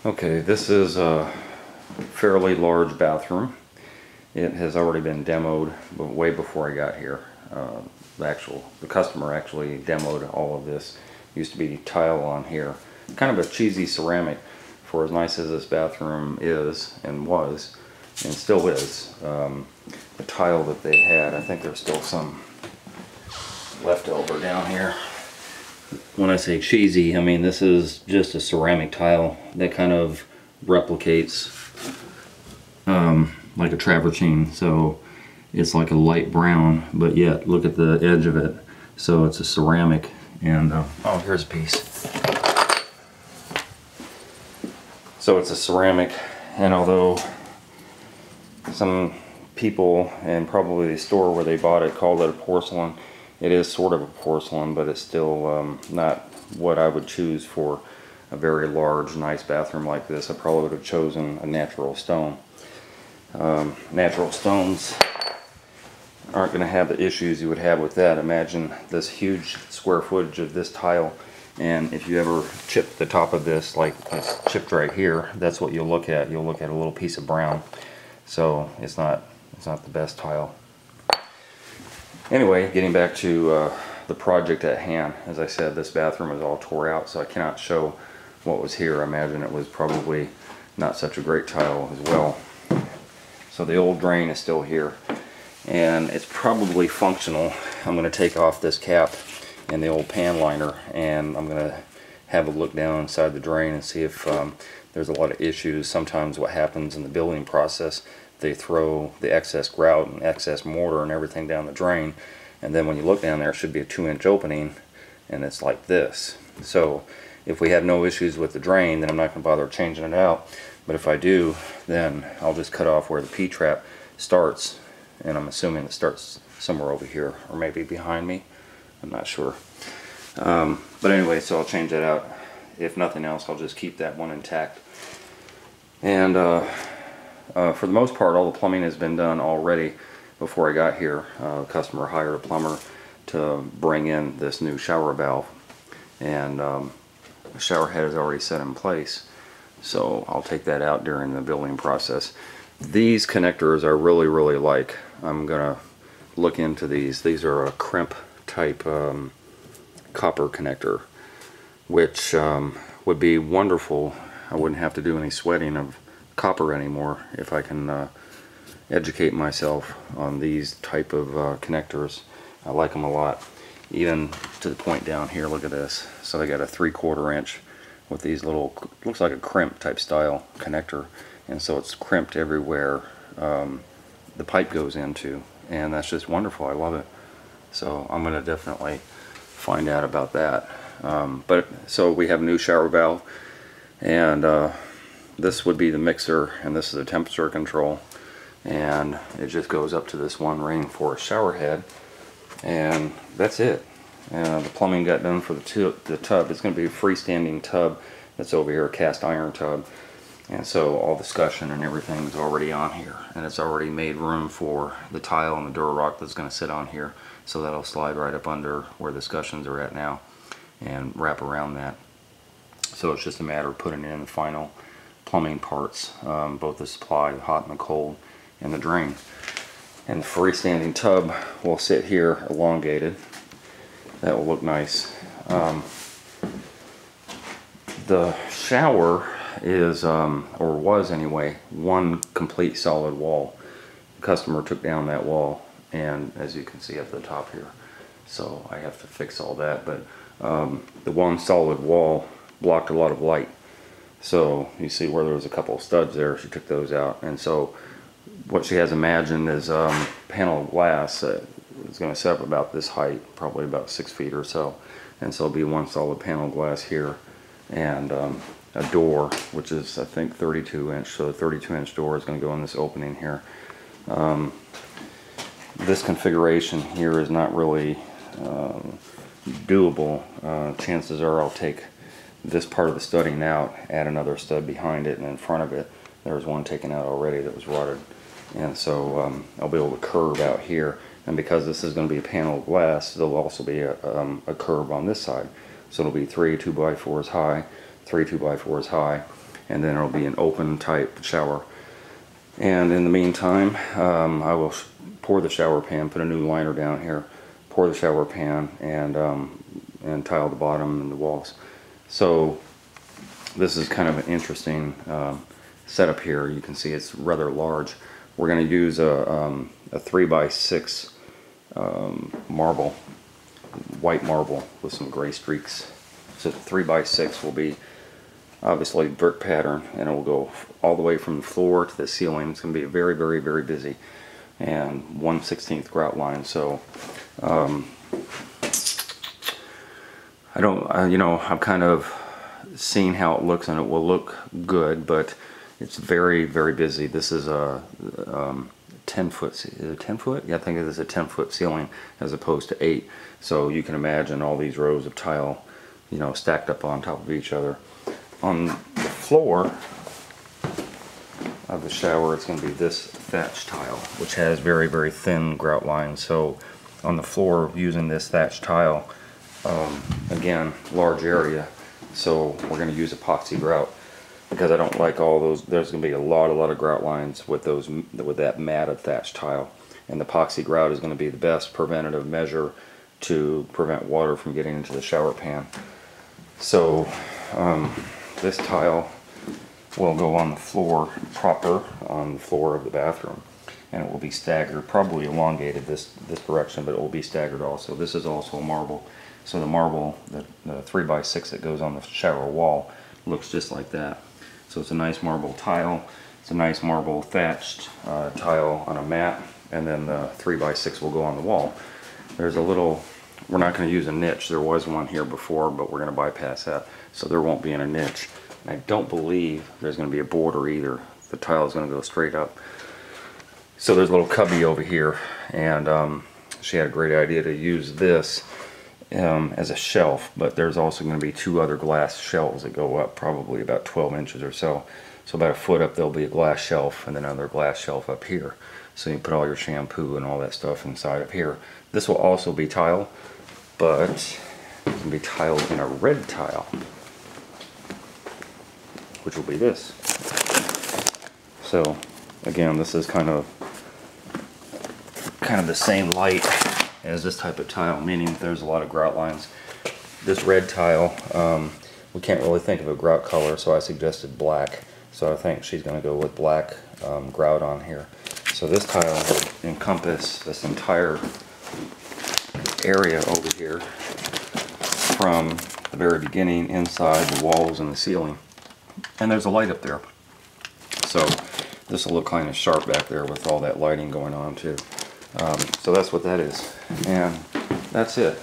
Okay, this is a fairly large bathroom. It has already been demoed way before I got here. The customer actually demoed all of this. Used to be tile on here. Kind of a cheesy ceramic for as nice as this bathroom is and was and still is. The tile that they had, I think there's still some left over down here. When I say cheesy, I mean this is just a ceramic tile that kind of replicates like a travertine. So it's like a light brown, but yet look at the edge of it. So it's a ceramic, and oh, here's a piece. So it's a ceramic, and although some people, and probably the store where they bought it, called it a porcelain, it is sort of a porcelain, but it's still not what I would choose for a very large, nice bathroom like this. I probably would have chosen a natural stone. Natural stones aren't going to have the issues you would have with that. Imagine this huge square footage of this tile, and if you ever chip the top of this, like it's chipped right here, that's what you'll look at. You'll look at a little piece of brown. So it's not the best tile. Anyway, getting back to the project at hand. As I said, this bathroom is all tore out, so I cannot show what was here. I imagine it was probably not such a great tile as well. So the old drain is still here, and it's probably functional. I'm going to take off this cap and the old pan liner, and I'm going to have a look down inside the drain and see if there's a lot of issues. Sometimes what happens in the building process, they throw the excess grout and excess mortar and everything down the drain, and then when you look down there, it should be a 2-inch opening, and it's like this. So if we have no issues with the drain, then I'm not going to bother changing it out. But if I do, then I'll just cut off where the P-trap starts, and I'm assuming it starts somewhere over here, or maybe behind me. I'm not sure. But anyway, so I'll change that out. If nothing else, I'll just keep that one intact. And for the most part, all the plumbing has been done already before I got here. The customer hired a plumber to bring in this new shower valve, and the shower head is already set in place. So I'll take that out during the building process. These connectors I really like. I'm gonna look into these. These are a Crimp type copper connector, which would be wonderful. I wouldn't have to do any sweating of copper anymore if I can educate myself on these type of connectors. I like them a lot, even to the point down here. Look at this. So I got a 3/4 inch with these little, looks like a crimp type style connector, and so it's crimped everywhere the pipe goes into, and that's just wonderful. I love it. So I'm going to definitely find out about that. So we have a new shower valve, and this would be the mixer, and this is the temperature control, and it just goes up to this one rainforest shower head, and that's it. The plumbing got done for the tub. It's going to be a freestanding tub that's over here, a cast iron tub, and so all the discussion and everything is already on here, and it's already made room for the tile and the Durarock that's going to sit on here, so that'll slide right up under where the discussions are at now and wrap around that. So it's just a matter of putting in the final plumbing parts, both the supply, the hot and the cold, and the drain. And the freestanding tub will sit here elongated. That will look nice. The shower is, or was anyway, one complete solid wall. The customer took down that wall, and as you can see up the top here, so I have to fix all that. But the one solid wall blocked a lot of light. So you see where there was a couple of studs there, she took those out, and so what she has imagined is panel of glass. It's going to set up about this height, probably about 6 feet or so, and so it'll be one solid panel of glass here, and a door, which is I think 32 inch, so the 32-inch door is going to go in this opening here. This configuration here is not really doable. Chances are I'll take this part of the studding out, add another stud behind it, and in front of it there's one taken out already that was rotted, and so I'll be able to curve out here. And because this is going to be a panel of glass, there'll also be a curve on this side. So it'll be 3 2x4s high, 3 2x4s high, and then it'll be an open type shower. And in the meantime, I will pour the shower pan, put a new liner down here, pour the shower pan, and tile the bottom and the walls. So this is kind of an interesting setup here. You can see it's rather large. We're going to use a 3x6 marble, white marble with some gray streaks. So 3x6 will be obviously brick pattern, and it will go all the way from the floor to the ceiling. It's going to be very, very, very busy, and 1/16 grout line. So I've kind of seen how it looks, and it will look good, but it's very, very busy. This is a 10 foot, is it 10 foot? Yeah, I think it is a 10-foot ceiling as opposed to 8. So you can imagine all these rows of tile, stacked up on top of each other. On the floor of the shower, it's going to be this thatch tile, which has very, very thin grout lines. So on the floor, using this thatch tile, again, large area, so we're going to use epoxy grout, because I don't like all those. There's going to be a lot of grout lines with that matted thatch tile, and the epoxy grout is going to be the best preventative measure to prevent water from getting into the shower pan. So this tile will go on the floor proper, on the floor of the bathroom, and it will be staggered, probably elongated this direction, but it will be staggered also. This is also marble, so the marble, the 3x6 that goes on the shower wall, looks just like that. So it's a nice marble tile. It's a nice marble thatched tile on a mat, and then the 3x6 will go on the wall. There's a little, we're not going to use a niche. There was one here before, but we're going to bypass that, so there won't be a niche. And I don't believe there's going to be a border either. The tile is going to go straight up. So there's a little cubby over here, and she had a great idea to use this as a shelf, but there's also going to be 2 other glass shelves that go up probably about 12 inches or so. So about a foot up there'll be a glass shelf, and then another glass shelf up here. So you put all your shampoo and all that stuff inside up here. This will also be tile, but it can be tiled in a red tile, which will be this. So again, this is kind of the same light as this type of tile, meaning there's a lot of grout lines. This red tile, we can't really think of a grout color, so I suggested black. So I think she's going to go with black grout on here. So this tile will encompass this entire area over here, from the very beginning, inside the walls and the ceiling. And there's a light up there, so this will look kind of sharp back there with all that lighting going on too. So that's what that is, and that's it.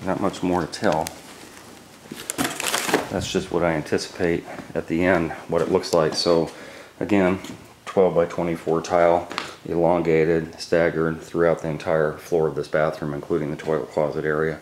Not much more to tell. That's just what I anticipate at the end, what it looks like. So again, 12x24 tile, elongated, staggered throughout the entire floor of this bathroom, including the toilet closet area.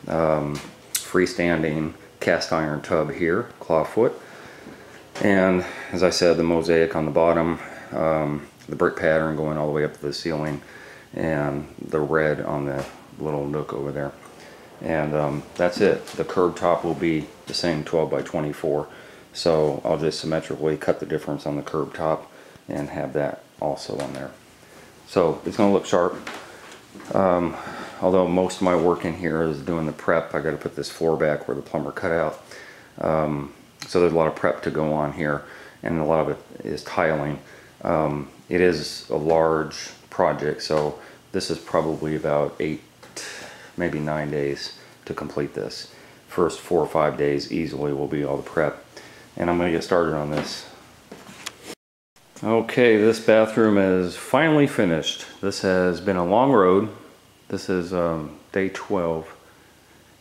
Freestanding cast iron tub here, clawfoot, and as I said, the mosaic on the bottom, the brick pattern going all the way up to the ceiling, and the red on the little nook over there. And that's it. The curb top will be the same 12x24, so I'll just symmetrically cut the difference on the curb top and have that also on there. So it's going to look sharp. Although most of my work in here is doing the prep, I got to put this floor back where the plumber cut out. So there's a lot of prep to go on here, and a lot of it is tiling. It is a large project, so this is probably about 8, maybe 9 days to complete this. First 4 or 5 days easily will be all the prep, and I'm going to get started on this. Okay, this bathroom is finally finished. This has been a long road. This is day 12.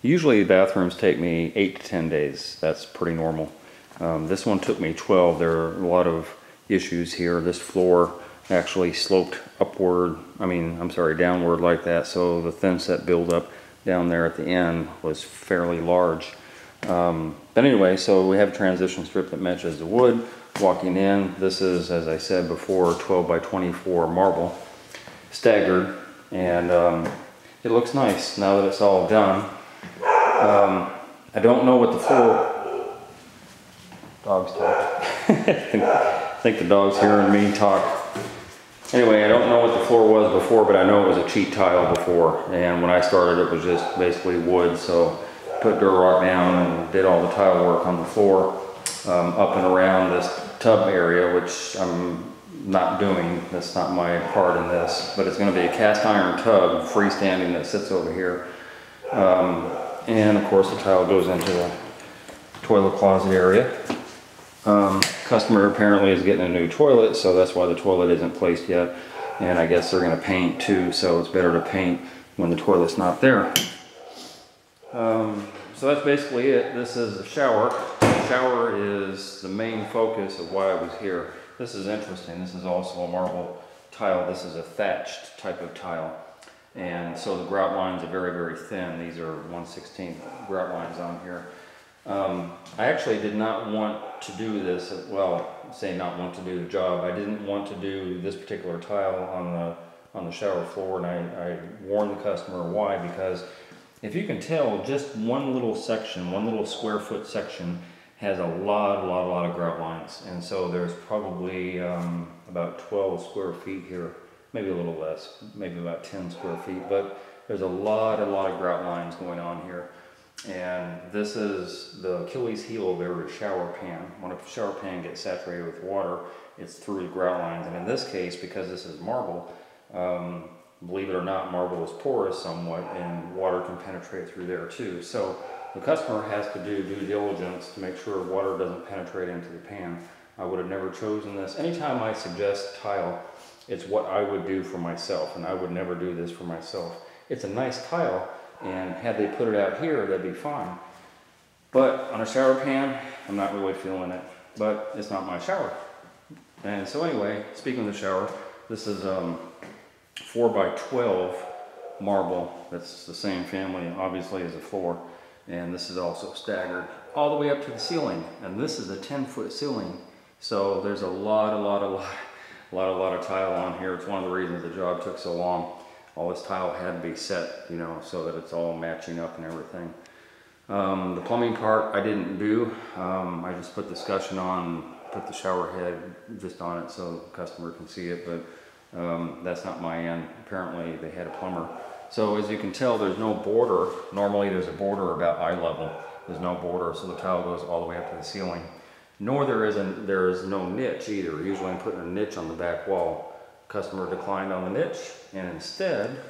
Usually bathrooms take me 8 to 10 days. That's pretty normal. This one took me 12. There are a lot of issues here. This floor actually sloped upward, downward like that, so the thin set buildup down there at the end was fairly large. But anyway, so we have a transition strip that matches the wood. Walking in, this is, as I said before, 12x24 marble, staggered, and it looks nice now that it's all done. I don't know what the floor, Dogs talk. I think the dog's hearing me talk. Anyway, I don't know what the floor was before, but I know it was a cheap tile before. And when I started, it was just basically wood. So put dirt rock down and did all the tile work on the floor, up and around this tub area, which I'm not doing. That's not my part in this, but it's going to be a cast iron tub, freestanding, that sits over here. And of course the tile goes into the toilet closet area. Customer apparently is getting a new toilet, so that's why the toilet isn't placed yet. And I guess they're going to paint too, so it's better to paint when the toilet's not there. So that's basically it. This is the shower. The shower is the main focus of why I was here. This is interesting. This is also a marble tile. This is a thatched type of tile. And so the grout lines are very, very thin. These are 1/16 grout lines on here. I actually did not want to do this, well, say not want to do the job. I didn't want to do this particular tile on the shower floor, and I warned the customer why, because if you can tell, just one little section, one little square foot section has a lot of grout lines. And so there's probably about 12 square feet here, maybe a little less, maybe about 10 square feet, but there's a lot of grout lines going on here. And this is the Achilles heel of every shower pan. When a shower pan gets saturated with water, it's through the grout lines. And in this case, because this is marble, believe it or not, marble is porous somewhat, and water can penetrate through there too. So the customer has to do due diligence to make sure water doesn't penetrate into the pan. I would have never chosen this. Anytime I suggest tile, it's what I would do for myself, and I would never do this for myself. It's a nice tile, and had they put it out here, that'd be fine. But on a shower pan, I'm not really feeling it, but it's not my shower. And so anyway, speaking of the shower, this is 4x12 marble. That's the same family, obviously, as the floor. And this is also staggered all the way up to the ceiling. And this is a 10-foot ceiling. So there's a lot of tile on here. It's one of the reasons the job took so long. All this tile had to be set, you know, so that it's all matching up and everything. The plumbing part I didn't do. I just put the scutcheon on, put the shower head just on it so the customer can see it, but that's not my end. Apparently they had a plumber. So as you can tell, there's no border. Normally there's a border about eye level. There's no border, so the tile goes all the way up to the ceiling. Nor there is no niche either. Usually I'm putting a niche on the back wall. Customer declined on the niche, and instead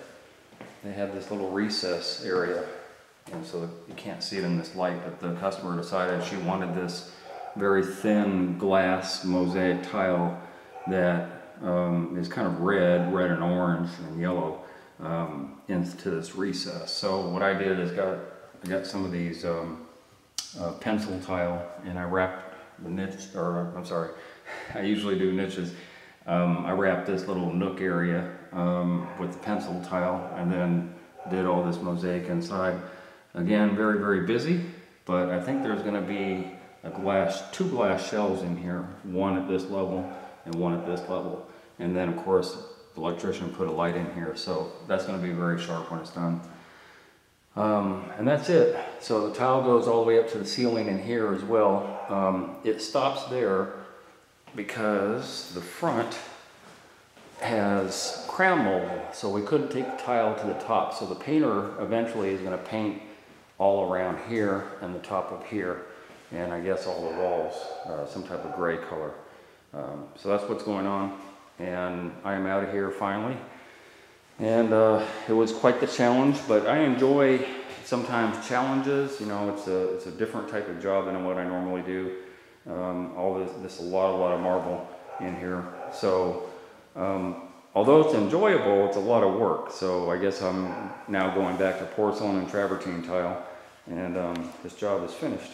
they have this little recess area. And so you can't see it in this light, but the customer decided she wanted this very thin glass mosaic tile that is kind of red and orange and yellow into this recess. So what I did is I got some of these pencil tile, and I wrapped the niche, or I'm sorry, I usually do niches. I wrapped this little nook area with the pencil tile, and then did all this mosaic inside. Again, very busy, but I think there's going to be two glass shelves in here, one at this level and one at this level. And then of course the electrician put a light in here, so that's going to be very sharp when it's done. And that's it. So the tile goes all the way up to the ceiling in here as well. It stops there because the front has crown mold, so we couldn't take the tile to the top. So the painter eventually is going to paint all around here and the top of here, and I guess all the walls some type of gray color. So that's what's going on, and I am out of here finally. And it was quite the challenge, but I enjoy sometimes challenges. You know, it's a different type of job than what I normally do. All this a lot of marble in here. So although it's enjoyable, it's a lot of work. So I guess I'm now going back to porcelain and travertine tile, and this job is finished.